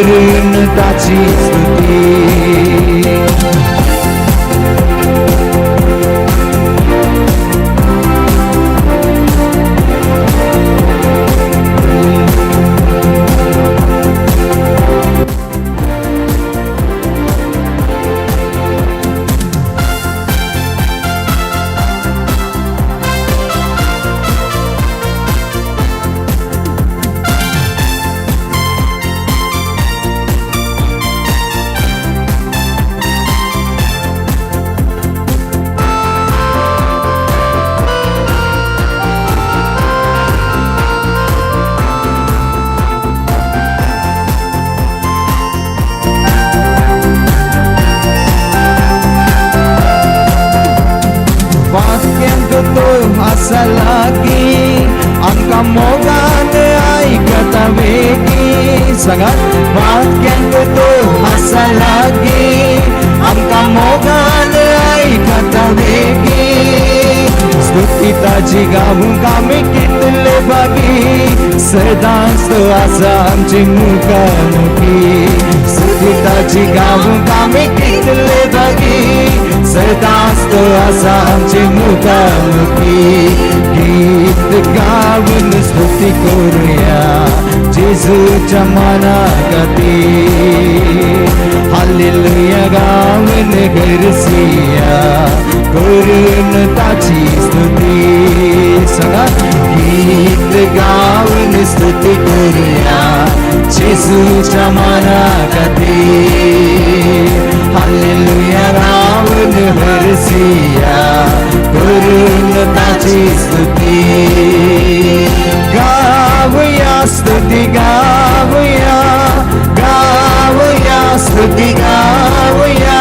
करून ताची स्तुती. आसा लागी आमकां मोगान आयकता वेगी. सांगात वाक्यांक तो आसा लागी आमकां मोगान आयकता वेगी. स्तुती ताची गावूंक आमी कितले बागी सदांच तो आसा आमची मुखामुखी. स्तुती ताची गावूंक आमी कितले बागी सदांच तो आसा आमची मुखामुखी. गीत गावन स्तुती करूया जेजूच्या मना खातीर. हालेलुया गावन गरसिया करून ताची स्तुती. सांगा गीत गावन स्तुती करूया जेजूच्या मना खातीर. हालेलुया गावन गरसिया करून ताची स्तुती. गावया स्तुती गावया गावया स्तुती गावया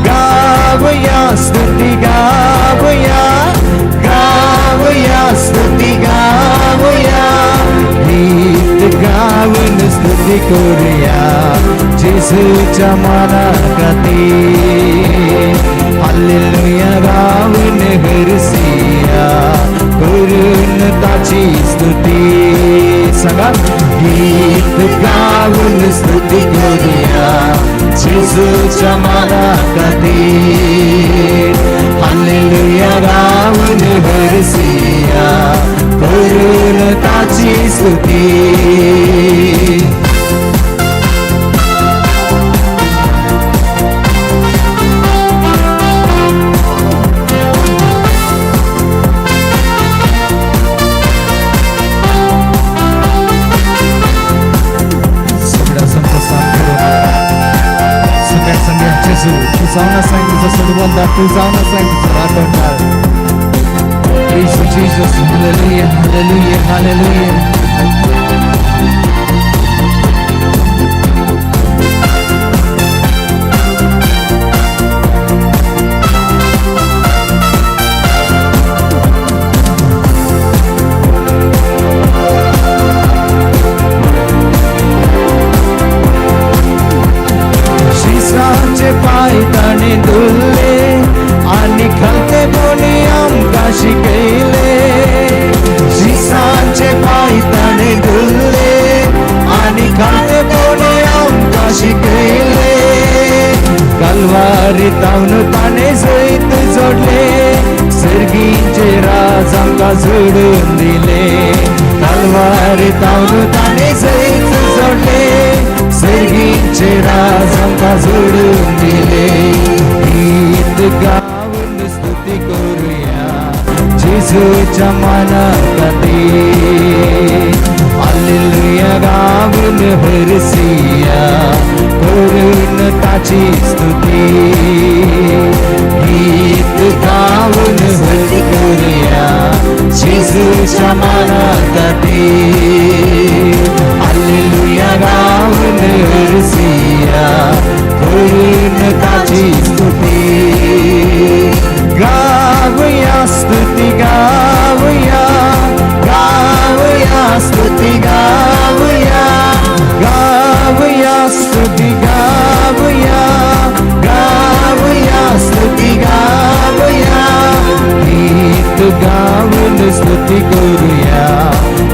गावया स्तुती गावया गावया स्तुती गावया. गीत गावन स्तुती करूया जेजूच्या मना खातीर. हालेलुया गावन गरसिया करून ताची स्तुती. सांगा गीत गावन स्तुती करूया जेजूच्या मना खातीर. हालेलुया गावन गरसिया करून ताची स्तुती. तू जाऊन सांग तुझं सर्वांना तू जाऊन सांग तुझं राखवणार. Praise you, Jesus. Hallelujah, hallelujah, hallelujah. पाय ताणे धुल्ले आणि खालते बोनी आमकां शिकयले. शिसांचे पाय ताणे धुल्ले आणि खालते बोनी आमकां शिकयले. कलवारी तावन ताणे जैत जोडले सर्गीचे राज आमकां जोडून दिले. कलवारी तावन ताणे जैत जोडले सर्गीचे राज आमकां जोडून दिले. गीत गावन स्तुती करूया जेजूच्या मना खातीर. हालेलुया गावन हरसिया करून ताची स्तुती. गीत गावन स्तुती करूया जेजूच्या मना खातीर. हालेलुया गावन हरसिया करून ताची स्तुती. गावया स्तुती गावया गावया स्तुती गावया गावया स्तुती गावया गावया स्तुती गावया. गीत गावन स्तुती करूया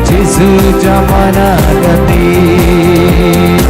जेजूच्या मना खातीर.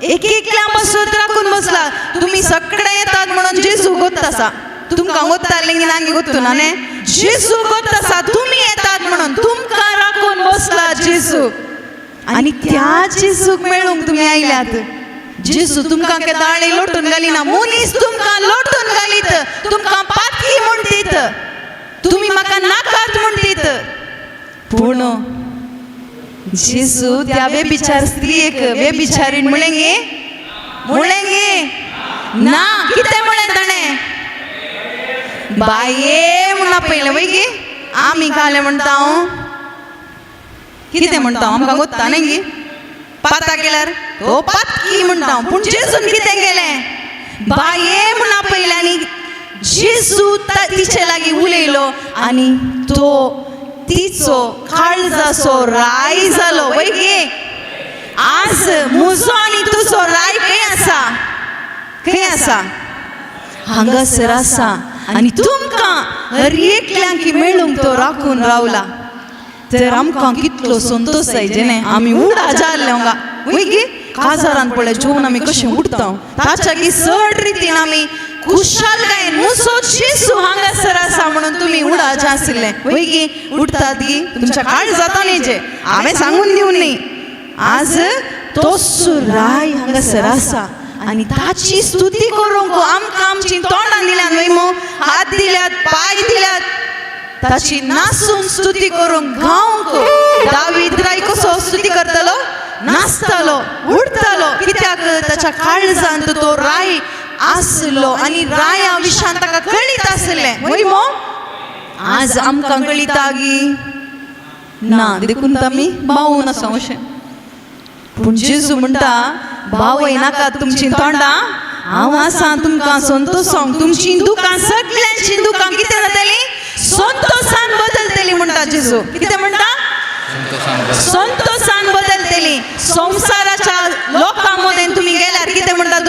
एक एकल्या बसत राखून बसला तुम्ही सगळे येतात म्हणून जेजू गोत्तासा तुमकां गोत्ताले की नांगी गोत्तू ना ने जेजू गोत्तासा तुम्ही येतात म्हणून तुमकां राखून बसला जेजू आणि त्या जेजूक मेळूंक तुम्ही आयल्यात जेजू तुमकां केदाळे लोटून घालिना मुनीस तुमकां लोटून घालीत तुमकां पातकी म्हणटीत तुम्ही म्हाका नाकात म्हणटीत पूण जेजू त्या बेबिचार स्त्रियेक बेबिचारीन म्हणलेंगे ना कितें म्हणलें ताणें बाये म्हणा पयलें वय गे आमी काले म्हणटा कितें म्हणटा आमकां गोत्ता न्ही गे पाता केल्यार हो पातकी म्हणटा पूण जेजून कितें केलें बाये म्हणा पयलें आनी जेजू तिचे लागीं उलयलो आनी तो तिचो काळजाचो राय जालो वय गे आज म्हजो आनी तुजो राय खंय आसा हांगासर आसा आनी तुमकां हर एकल्यांक मेळूंक तो राखून रावला तर आमकां कितलो संतोश जायचे न्ही आमी उडा जाल्ले हांगा वय गे काजारान पळय जेवन आमी कशें उठता ताच्या की चड रितीन आमी खुशालकायेन मुसो जेजू हांगासर आसा म्हणून तुमी उडा जे आशिल्ले वय गे उठतात गी तुमच्या काळ जाता न्ही जे हांवें सांगून दिवन न्ही आज तोच राय हांगासर आसा आनी ताची स्तुती करूंक आमकां आमची तोंडां दिल्यात वय मो हात दिल्यात पाय दिल्यात ताची नासून स्तुती करूंक गावंक दावीद राय कसो स्तुती करतलो नाचतलो उडतलो कित्याक ताच्या काळजांत तो राय आसलो आनी राया विशयान ताका कळीत आसलें वय मो आज आमकां कळिता गी ना देखून आमी भावून आसा अशें पूण जेजू म्हणटा भावय नाका तुमची तोंडां हांव आसा तुमकां संतोषांक तुमची दुकां सगळ्यांची दुकां कितें जातली संतोषान बदलतली म्हणटा जेजू कितें म्हणटा संतोषान बदलतली संवसाराच्या लोकां मदें तुमी गेल्यार कितें म्हणटा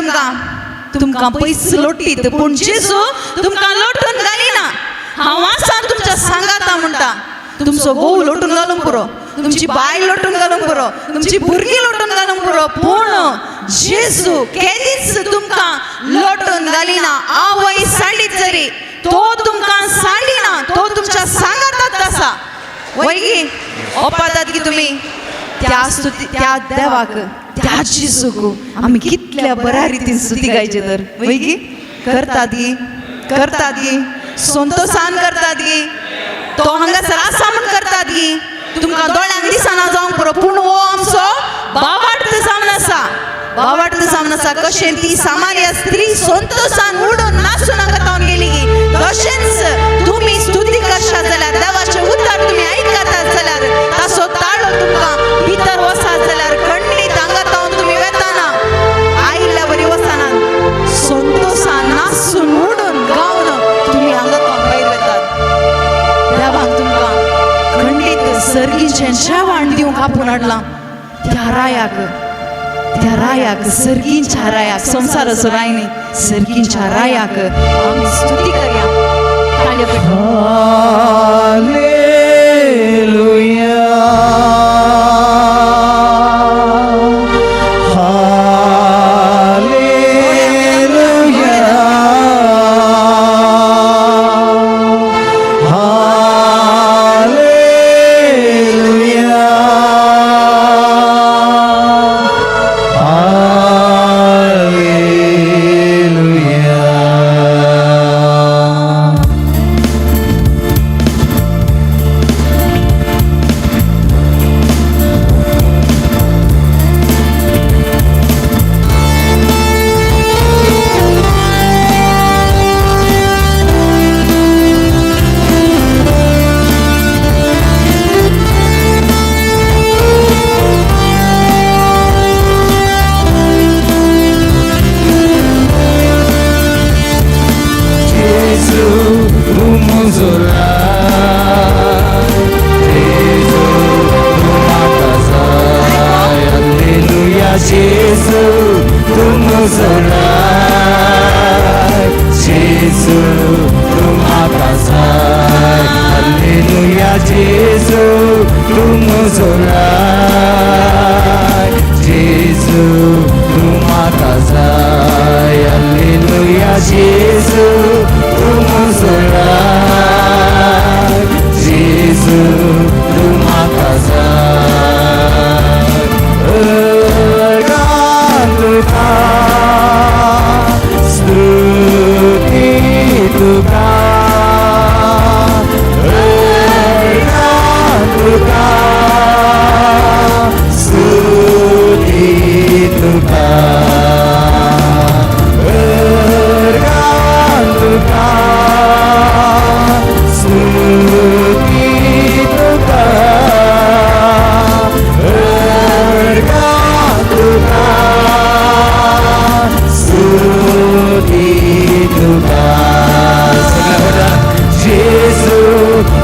तुमकां पयस लोटीत पूण जेजू तुमकां लोटून घालिना हांव आसा तुमच्या सांगाता म्हणटा तुमचो घोव लोटून घालूंक पुरो तुमची बाय लोटून घालूंक पुरो तुमची भुरगीं लोटून घालूंक पुरो पूण जेजू केदीच तुमकां लोटून घालिना आवय साडीत जरी तो तुमकां साडिना तो तुमच्या सांगातात आसा वय गे ओपातात की तुमी त्या देवाक त्या जेजूक आमी कितल्या बऱ्या रितीन स्तुती गायचे तर वय गे करतात गी संतोषान करतात गी तो हांगासर आसा म्हण करतात गी तुमकां दोळ्यांक दिसना जावंक पुरो पूण हो आमचो भावार्थ जावन आसा कशें ती सामार्या स्त्री संतोषान उडून नाचून हांगा तावन गेली गी तशेंच तुमी स्तुती करशात जाल्यार देवाचें उद्धार तुमी आयकतात जाल्यार ताचो ताळो तुमकां भितर वसात जाल्यार खंडीत हांगा तावन तुमी वेताना आयिल्ल्या बरी वचना संतोषान नाचून उडून गावन तुमी हांगा तावन भायर वेतात देवान तुमकां खंडीत सर्गीचें जेवण दिवंक आपूण हाडलां त्या रायाक सर्गींच्या रायाक संवसाराचो राय न्ही सर्गींच्या रायाक आमी स्तुती करया ताळयो पेटोवन Jesu,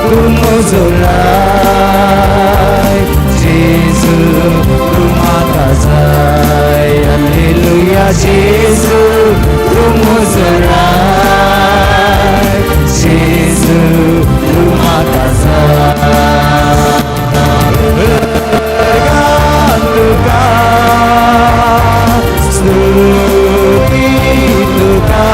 तू मुझुराय जेजू तू माता जाय हालेलुया जेजू तू मुझुराय जेजू तू माता जाय तुका स्तुती तुका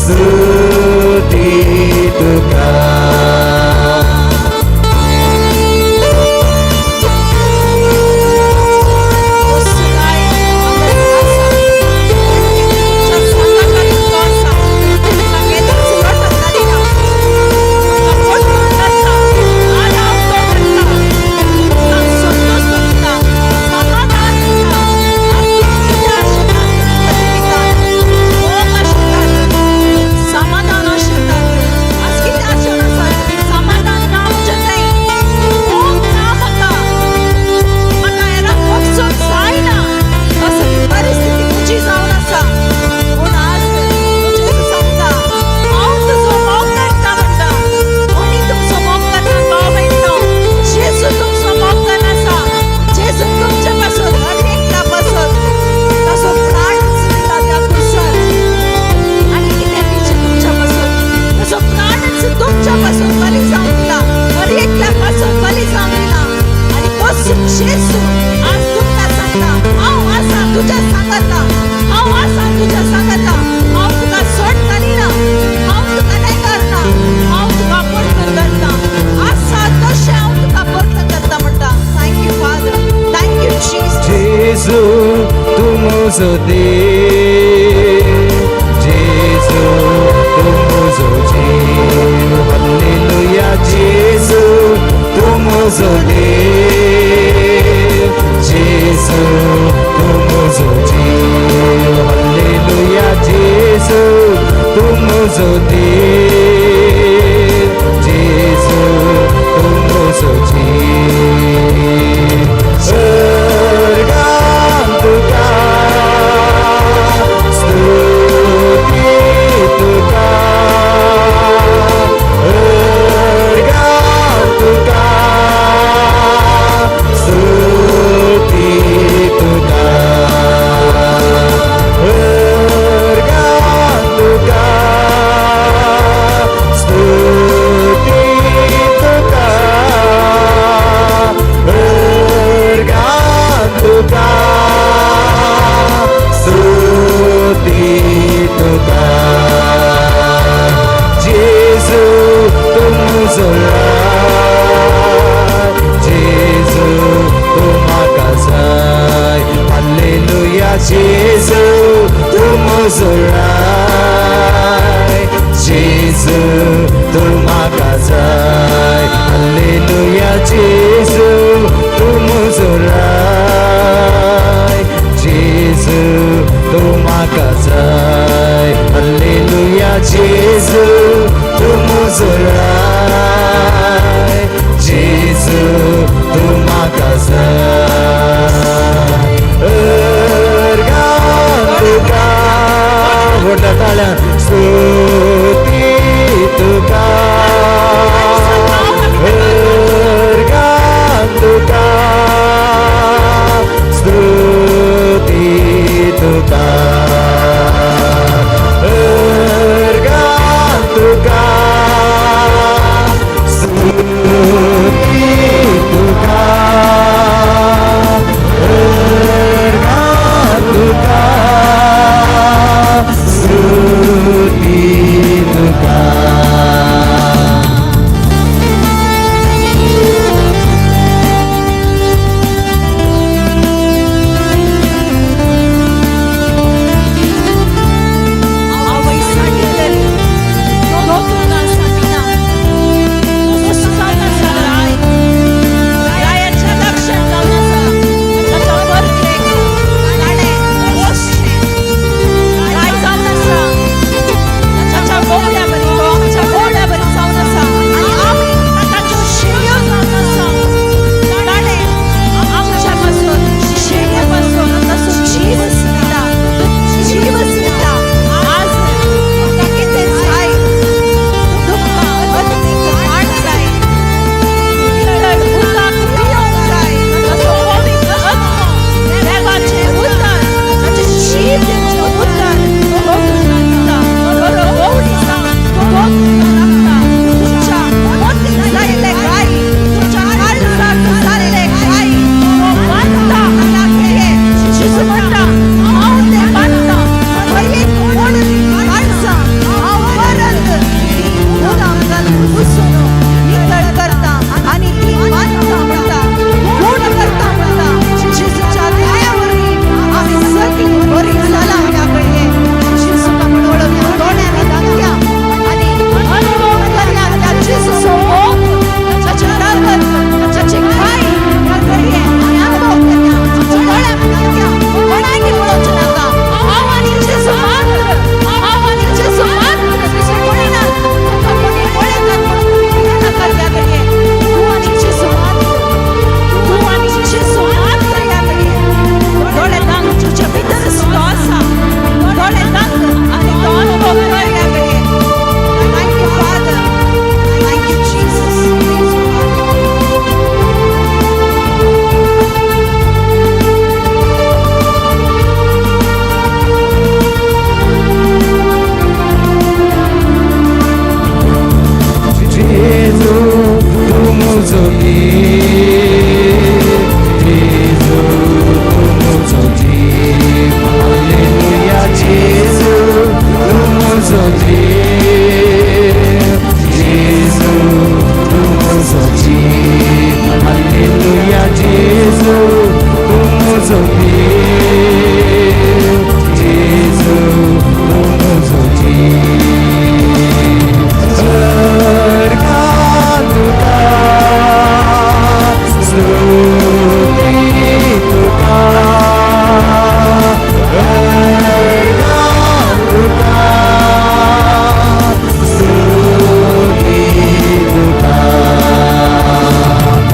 स्तुती तुका जेजू तू मुझो दे जेजू तू मुझो जीव हालेलुया जेजू तू मुझो दे जेजू तू मुझो जीव हालेलुया जेजू तू मुझो दे जेजू तू मुझो जीव तुका स्तुती तुका तुका स्तुती तुका तुका स्तुती तुका तुका स्तुती तुका जेजू तू मुझुराय जेजू तू म्हाका जाय हालेलुया जेजू तू मुझुराय जेजू तू म्हाका जाय